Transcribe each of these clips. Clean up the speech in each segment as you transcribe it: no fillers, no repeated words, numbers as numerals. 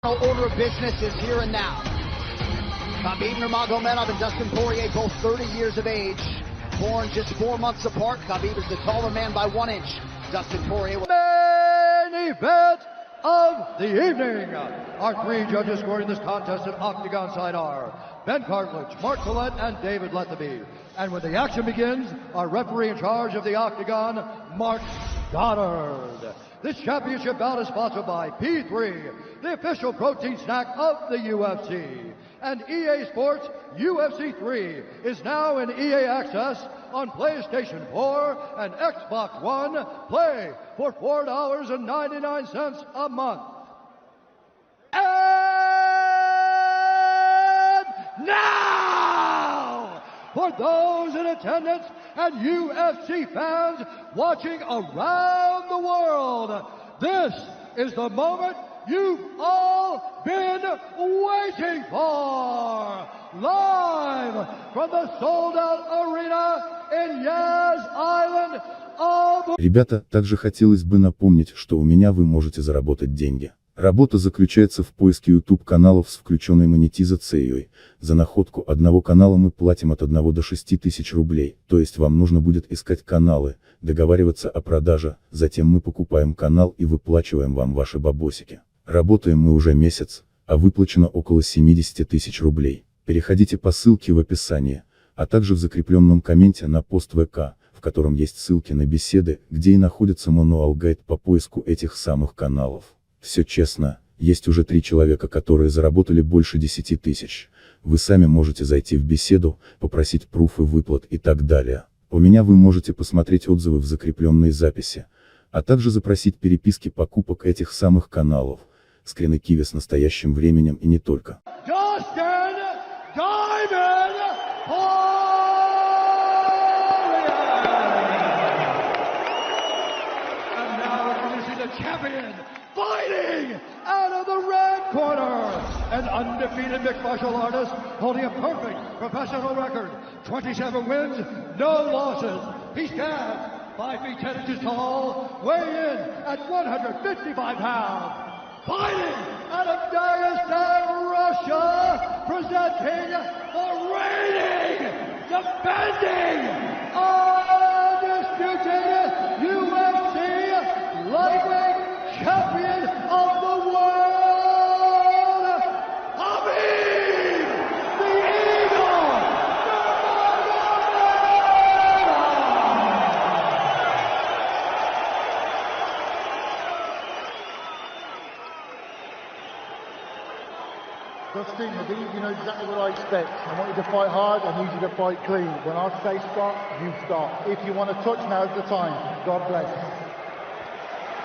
Order of business is here and now. Hhabib Nurmagomedov and Dustin Poirier, both 30 years of age, born just 4 months apart. Hhabib is the taller man by 1 inch. Dustin Poirier. Main event of the evening. Our 3 judges scoring this contest at Octagon side are Ben Cartledge, Mark Collette, and David Lethaby. And when the action begins, our referee in charge of the Octagon, Mark Goddard. This championship bout is sponsored by P3, the official protein snack of the UFC. And EA Sports UFC 3 is now in EA Access on PlayStation 4 and Xbox One. Play for $4.99 a month. And now, for those in attendance and UFC fans watching around the world, this is the moment you've all been waiting for. Live from the sold-out arena in Yas Island of... Ребята, также хотелось бы напомнить, что у меня вы можете заработать деньги. Работа заключается в поиске YouTube-каналов с включенной монетизацией. За находку одного канала мы платим от 1 до 6 тысяч рублей, то есть вам нужно будет искать каналы, договариваться о продаже, затем мы покупаем канал и выплачиваем вам ваши бабосики. Работаем мы уже месяц, а выплачено около 70 тысяч рублей. Переходите по ссылке в описании, а также в закрепленном комменте на пост ВК, в котором есть ссылки на беседы, где и находится мануал-гайд по поиску этих самых каналов. Все честно, есть уже 3 человека, которые заработали больше 10 тысяч. Вы сами можете зайти в беседу, попросить пруфы выплат и так далее. У меня вы можете посмотреть отзывы в закрепленной записи, а также запросить переписки покупок этих самых каналов, скрины киви с настоящим временем и не только. Fighting out of the red corner, an undefeated mixed martial artist holding a perfect professional record, 27 wins, no losses. He stands 5 feet 10 inches tall, weighing in at 155 pounds. Fighting out of Dagestan, Russia, presenting the reigning, defending, undisputed UFC lightweight champion of the world, Hhabib the Eagle Dustin, Hhabib, you know exactly what I expect. I want you to fight hard, I need you to fight clean. When I say stop, you stop. If you want to touch, now's the time. God bless.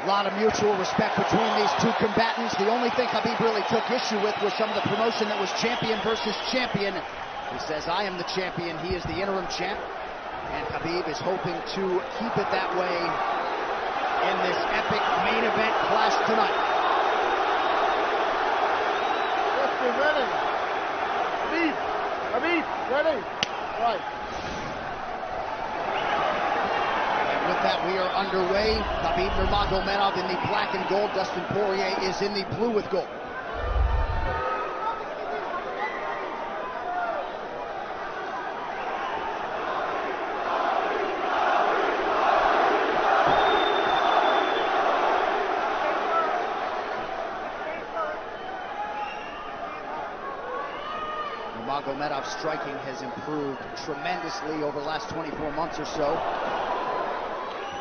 A lot of mutual respect between these 2 combatants. The only thing Hhabib really took issue with was some of the promotion that was champion versus champion. He says, I am the champion, he is the interim champ. And Hhabib is hoping to keep it that way in this epic main event clash tonight. Dustin, ready? Hhabib, ready? Right. With that, we are underway. Hhabib Nurmagomedov in the black and gold. Dustin Poirier is in the blue with gold. Nurmagomedov's striking has improved tremendously over the last 24 months or so.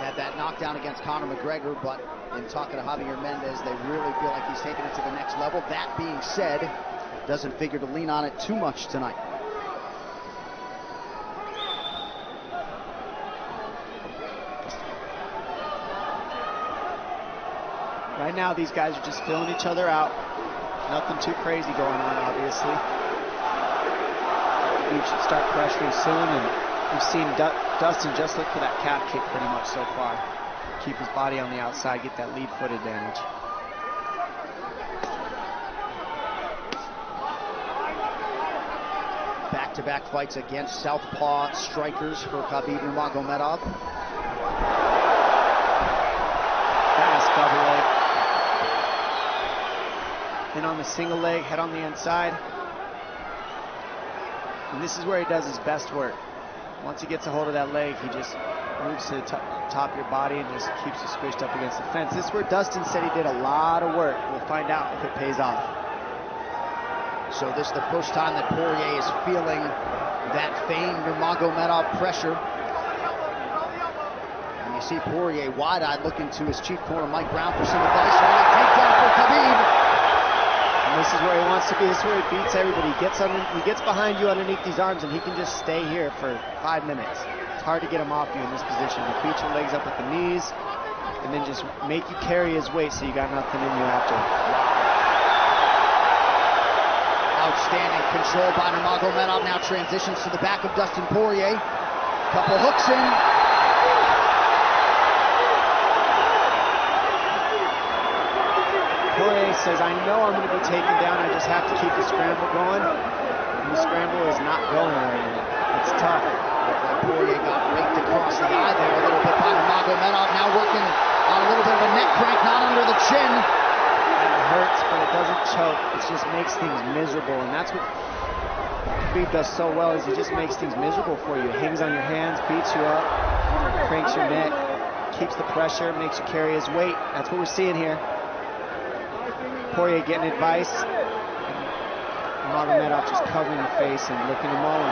Had that knockdown against Conor McGregor, but in talking to Javier Mendez, they really feel like he's taking it to the next level. That being said, doesn't figure to lean on it too much tonight. Right now, these guys are just filling each other out. Nothing too crazy going on, obviously. We should start pressuring soon, and we've seen Dustin just look for that calf kick pretty much so far. Keep his body on the outside, get that lead foot advantage. Back-to-back fights against southpaw strikers for Hhabib Nurmagomedov. Fast double leg. And in on the single leg, head on the inside. And this is where he does his best work. Once he gets a hold of that leg, he just moves to the top of your body and just keeps you squished up against the fence. This is where Dustin said he did a lot of work. We'll find out if it pays off. So this is the first time that Poirier is feeling that famed Nurmagomedov pressure. And you see Poirier wide-eyed looking to his chief corner, Mike Brown, for some advice. Takedown for Khabib. And this is where he wants to be. This is where he beats everybody. He gets behind you underneath these arms, and he can just stay here for 5 minutes. It's hard to get him off you in this position. You beat your legs up with the knees, and then just make you carry his weight so you got nothing in you after. Outstanding control by Nurmagomedov. Now transitions to the back of Dustin Poirier. Couple hooks in. Poirier says, I know I'm going to be taken down. I just have to keep the scramble going. And the scramble is not going right now. It's tough. Poirier got raked across the eye there a little bit by Nurmagomedov. Now working on a little bit of a neck crank, not under the chin. Hurts, but it doesn't choke. It just makes things miserable, and that's what Khabib does so well, is he just makes things miserable for you. Hangs on your hands, beats you up, cranks your neck, keeps the pressure, makes you carry his weight. That's what we're seeing here. Poirier getting advice, and Nurmagomedov just covering the face and looking him on.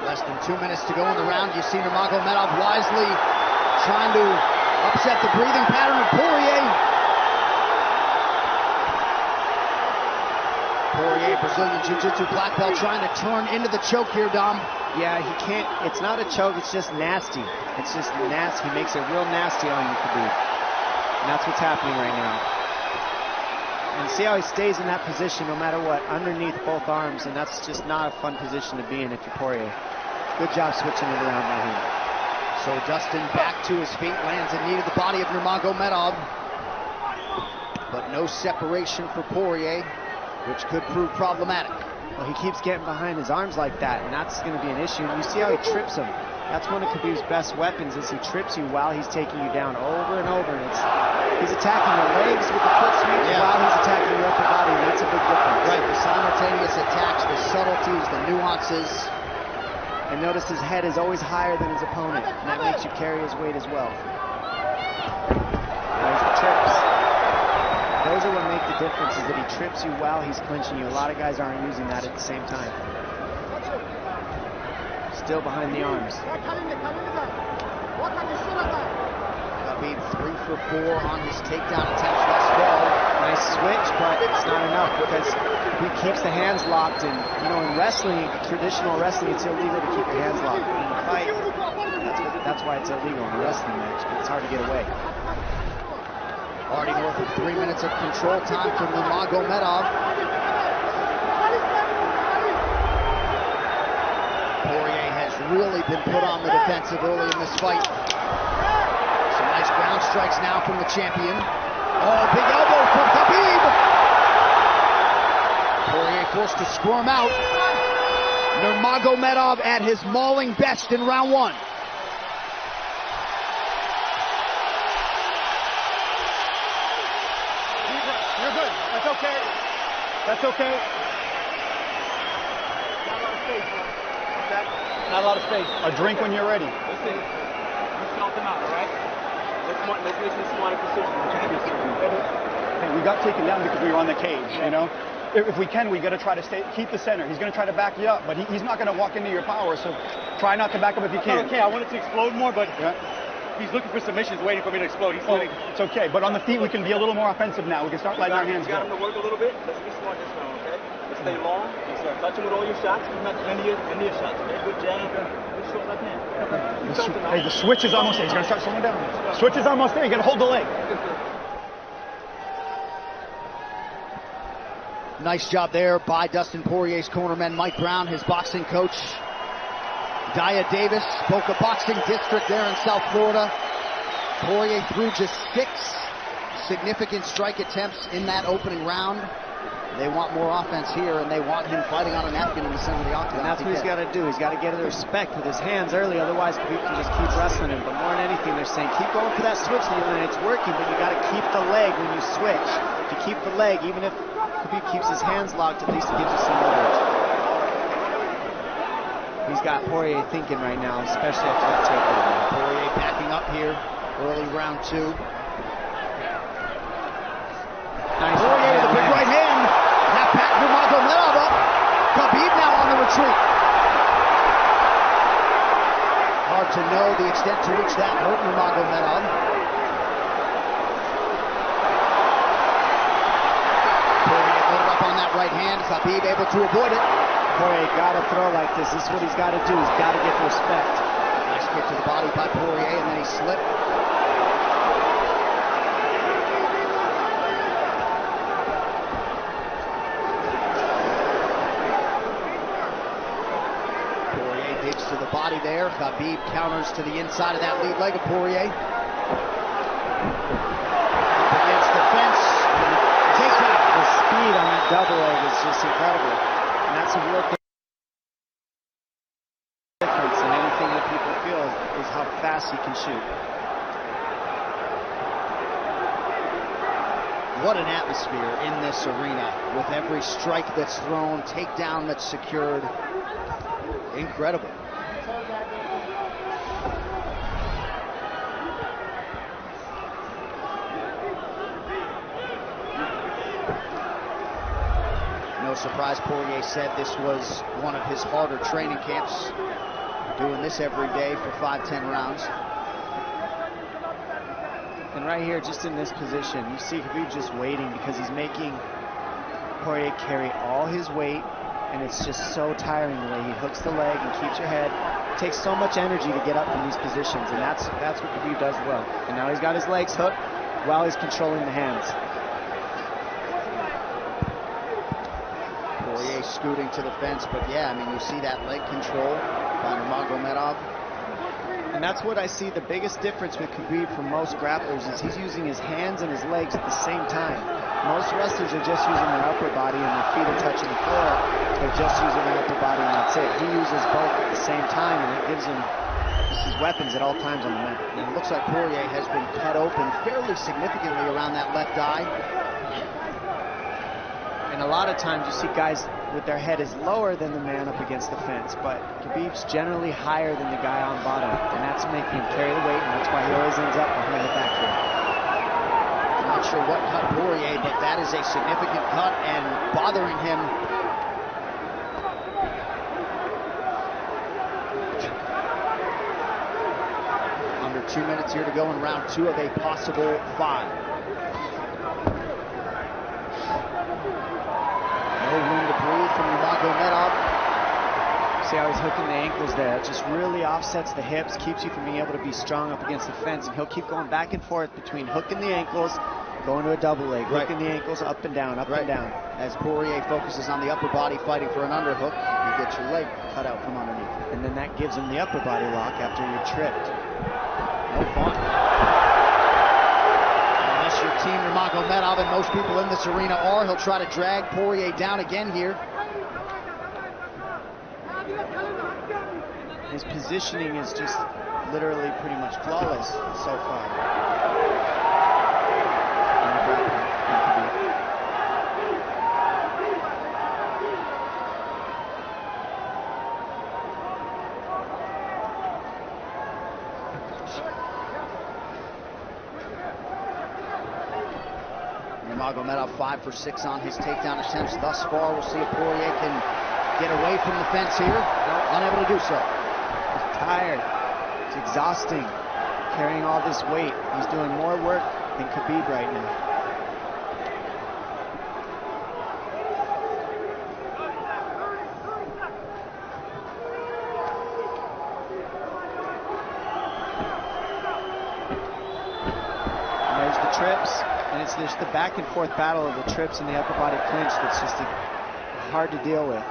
Less than 2 minutes to go in the round. You see Nurmagomedov wisely trying to upset the breathing pattern of Poirier. Poirier, Brazilian Jiu-Jitsu black belt, trying to turn into the choke here, Dom. Yeah, he can't. It's not a choke. It's just nasty. It's just nasty. He makes it real nasty on you, Khabib. And that's what's happening right now. And see how he stays in that position no matter what, underneath both arms, and that's just not a fun position to be in if you're Poirier. Good job switching it around by him. So Dustin back to his feet, lands a knee to the body of Nurmagomedov. But no separation for Poirier, which could prove problematic. Well, he keeps getting behind his arms like that, and that's going to be an issue. And you see how he trips him. That's one of Khabib's best weapons, is he trips you while he's taking you down over and over. And he's attacking your legs with the foot sweep while he's attacking your upper body, and that's a big difference. Right, the simultaneous attacks, the subtleties, the nuances. And notice his head is always higher than his opponent, and that makes you carry his weight as well. There's the trips. Those are what make the difference, is that he trips you while he's clinching you. A lot of guys aren't using that at the same time. Still behind the arms. Khabib 3 for 4 on his takedown attempts thus far. Nice switch, but it's not enough because he keeps the hands locked. And you know, in wrestling, traditional wrestling, it's illegal to keep your hands locked. In a fight, that's why it's illegal in a wrestling match. But it's hard to get away. Already north of 3 minutes of control time for Nurmagomedov. Poirier has really been put on the defensive early in this fight. Some nice ground strikes now from the champion. Oh, big elbow from Khabib. Poirier forced to squirm out. Nurmagomedov at his mauling best in round 1. You're good. That's okay. That's okay. Not a lot of space. A drink when you're ready. Listen, you count them out, all right? Let's make this smarter position. Hey, we got taken down because we were on the cage, you know? If we can, we got to try to keep the center. He's going to try to back you up, but he's not going to walk into your power, so try not to back up if you can. Okay, I wanted to explode more, but he's looking for submissions, waiting for me to explode. He's it's okay, but on the feet, we can be a little more offensive now. We can start letting our hands go. You got him to work a little bit. Let's be smart this round, okay? Let's stay long. Touch him with all your shots. He's not any of your shots, okay? Good jab. Good short left hand. Hey, the switch is almost there. He's going to start slowing down. Switch is almost there. You got to hold the leg. Nice job there by Dustin Poirier's cornerman, Mike Brown, his boxing coach. Daya Davis, Boca Boxing District there in South Florida. Poirier threw just 6 significant strike attempts in that opening round. They want more offense here, and they want him fighting on a napkin in the center of the octagon. And that's what he's got to do. He's got to get the respect with his hands early, otherwise Khabib can just keep wrestling him. But more than anything, they're saying keep going for that switch, and it's working, but you got to keep the leg when you switch. If you keep the leg, even if Khabib keeps his hands locked, at least it gives you some leverage. He's got Poirier thinking right now, especially after that takedown. Poirier backing up here, early round 2. Nice Poirier with a big right hand. That back Nurmagomedov up. Khabib now on the retreat. Hard to know the extent to which that hurt Nurmagomedov. Poirier loaded up on that right hand. Khabib able to avoid it. Poirier got to throw like this. This is what he's got to do. He's got to get respect. Nice kick to the body by Poirier, and then he slipped. Poirier digs to the body there. Khabib counters to the inside of that lead leg of Poirier. Up against the fence. Takedown. The speed on that double leg is just incredible. And that's a real difference in anything that people feel is how fast he can shoot. What an atmosphere in this arena with every strike that's thrown, takedown that's secured. Incredible. No surprise, Poirier said this was one of his harder training camps. Doing this every day for 5-10 rounds. And right here, just in this position, you see Khabib just waiting because he's making Poirier carry all his weight, and it's just so tiring the way he hooks the leg and keeps your head. It takes so much energy to get up from these positions, and that's what Khabib does well. And now he's got his legs hooked while he's controlling the hands. Poirier scooting to the fence, but yeah, I mean, you see that leg control by Nurmagomedov. And that's what I see the biggest difference with Khabib from most grapplers is he's using his hands and his legs at the same time. Most wrestlers are just using their upper body and their feet are touching the floor. They're just using their upper body and that's it. He uses both at the same time, and it gives him his weapons at all times on the mat. And it looks like Poirier has been cut open fairly significantly around that left eye. And a lot of times you see guys with their head is lower than the man up against the fence, but Khabib's generally higher than the guy on bottom, and that's making him carry the weight, and that's why he always ends up behind the back here. I'm not sure what cut Poirier, but that is a significant cut and bothering him. Under 2 minutes here to go in round 2 of a possible 5. No room to breathe from Nurmagomedov. See how he's hooking the ankles there. It just really offsets the hips, keeps you from being able to be strong up against the fence, and he'll keep going back and forth between hooking the ankles, going to a double leg, hooking the ankles up and down, up and down. As Poirier focuses on the upper body fighting for an underhook, you get your leg cut out from underneath. And then that gives him the upper body lock after you're tripped. No fun. Unless you're Team Nurmagomedov, and most people in this arena are, he'll try to drag Poirier down again here. His positioning is just literally pretty much flawless so far. Nurmagomedov 5 for 6 on his takedown attempts thus far. We'll see if Poirier can get away from the fence here. Unable to do so. He's tired. It's exhausting carrying all this weight. He's doing more work than Khabib right now. And there's the trips, and it's just the back and forth battle of the trips and the upper body clinch that's just hard to deal with.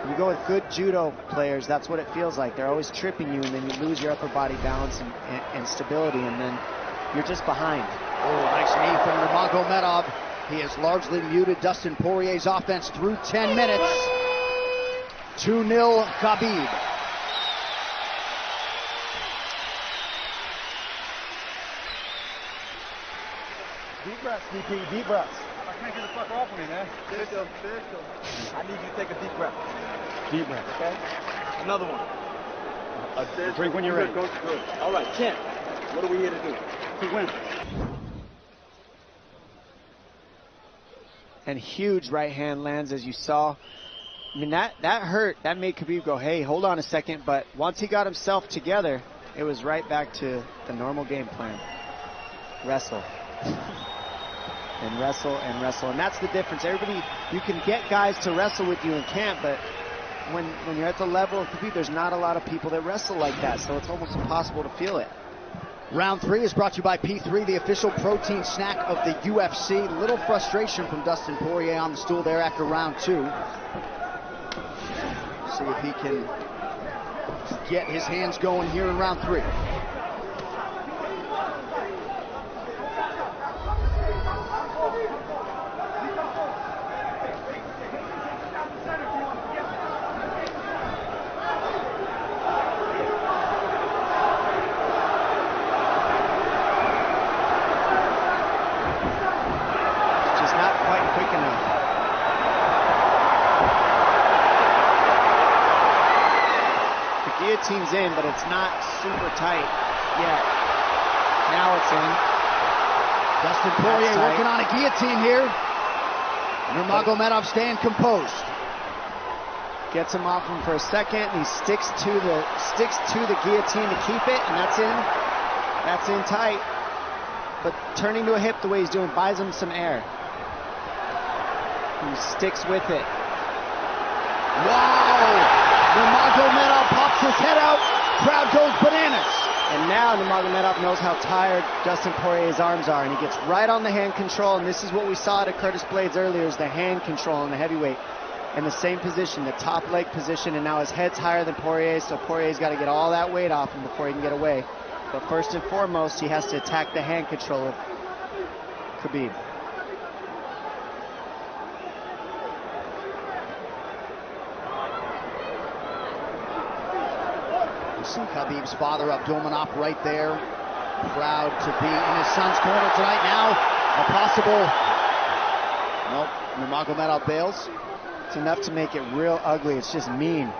You go with good judo players, that's what it feels like. They're always tripping you, and then you lose your upper body balance and stability, and then you're just behind. Oh, nice knee from Nurmagomedov. He has largely muted Dustin Poirier's offense through 10 minutes. 2-0 Khabib. Deep breaths, DP, deep breaths. I can't get the fuck off of me, man. I need you to take a deep breath. Deep breath, okay? Another one. Drink when you're ready. Coach, good. All right, champ. What are we here to do? To win. And huge right hand lands, as you saw. I mean, that hurt. That made Khabib go, hey, hold on a second. But once he got himself together, it was right back to the normal game plan. Wrestle. And wrestle and wrestle. And that's the difference. Everybody, you can get guys to wrestle with you in camp, but when you're at the level of Khabib, there's not a lot of people that wrestle like that. So it's almost impossible to feel it. Round 3 is brought to you by P3, the official protein snack of the UFC. Little frustration from Dustin Poirier on the stool there after round 2. See if he can get his hands going here in round 3. Guillotine's in, but it's not super tight yet. Now it's in. Dustin Poirier working on a guillotine here. Nurmagomedov staying composed. Gets him off him for a second, and he sticks to the guillotine to keep it, and that's in. That's in tight. But turning to a hip the way he's doing buys him some air. He sticks with it. Wow! Nurmagomedov pops his head out, crowd goes bananas. And now Nurmagomedov knows how tired Dustin Poirier's arms are, and he gets right on the hand control, and this is what we saw at Curtis Blades earlier, is the hand control on the heavyweight. In the same position, the top leg position, and now his head's higher than Poirier's, so Poirier's got to get all that weight off him before he can get away. But first and foremost, he has to attack the hand control of Khabib. You see Khabib's father, Abdulmanap, right there. Proud to be in his son's corner tonight. Now, a possible... Nope, Nurmagomedov bails. It's enough to make it real ugly. It's just mean.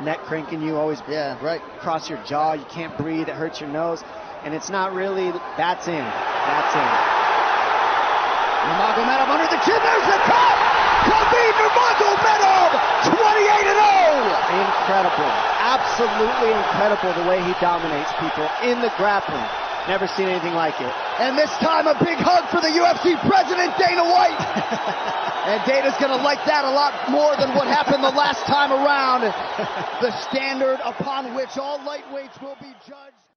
Neck cranking you, always across your jaw. You can't breathe. It hurts your nose. And it's not really... That's in. That's in. Nurmagomedov under the chin. There's the cut! Khabib Nurmagomedov, 28-0! Incredible. Absolutely incredible the way he dominates people in the grappling. Never seen anything like it. And this time a big hug for the UFC president, Dana White. And Dana's going to like that a lot more than what happened the last time around. The standard upon which all lightweights will be judged.